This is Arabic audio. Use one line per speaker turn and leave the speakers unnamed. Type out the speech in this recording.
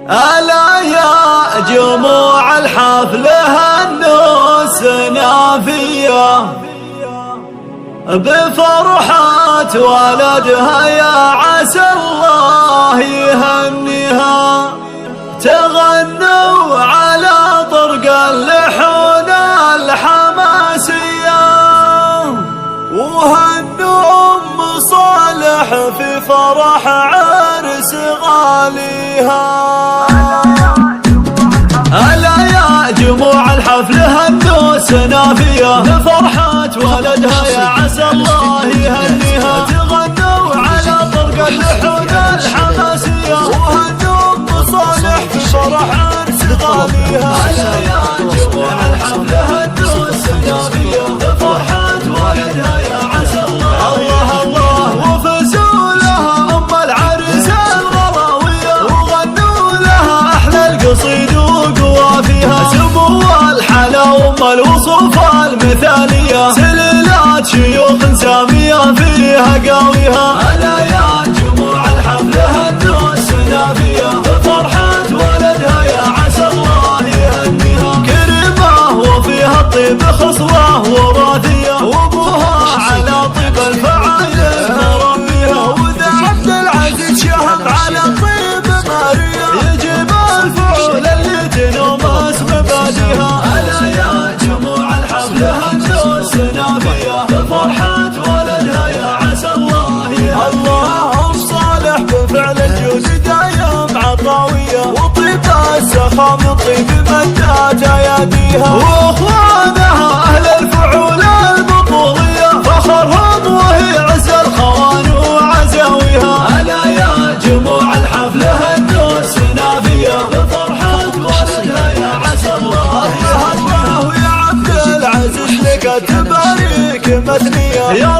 ألا يا جموع الحفل هنوا السنافية بفرحة ولدها، يا عسى الله يهنيها. تغنوا على طرق اللحون الحماسية وهنوا أم صالح في فرح عرس غاليها. ألا يا جموع الحفل هنوا السنافية بفرحة ولدها، يا عسى الله يهنيها. تغنوا على طرق اللحون الحماسية وهنوا أم صالح في فرح عرس غاليها. ألا يا جموع الحفل هنوا السنافية بفرحة ولدها، يا عسى الله الله وفزوا لها أم العرس الغراوية وغنوا لها أحلى القصيد وقوافيها. سمو الحلا وأم الوصوف المثالية، سلالات شيوخ سامية فيها قاويها. ألا يا جموع الحفل هنوا السنافية بفرحة ولدها، يا عسى الله يهنيها. كريمة وفيها الطيب خصوة وراثية وابوها على طيب الفعايل مربيها. وذا عبد العزيز شهد على طيب ماريا، يجيب الفعول اللي تنوم اسم باديها. ألا يا جموع الحفل هنوا السنافية بفرحة ولدها، يا عسى الله يهنيها. أم صالح بفعل الجود دايم عطاوية وطيب السخاء من طيب مدات اياديها. واخوانها اهل الفعول البطولية فخرهم وهي عز الخوان وعزاويها. ألا يا جموع الحفل هنوا السنافية بفرحة ولدها، يا عسى الله يهنيها. ويا عبد العزيز لك تبارك مثنية، يا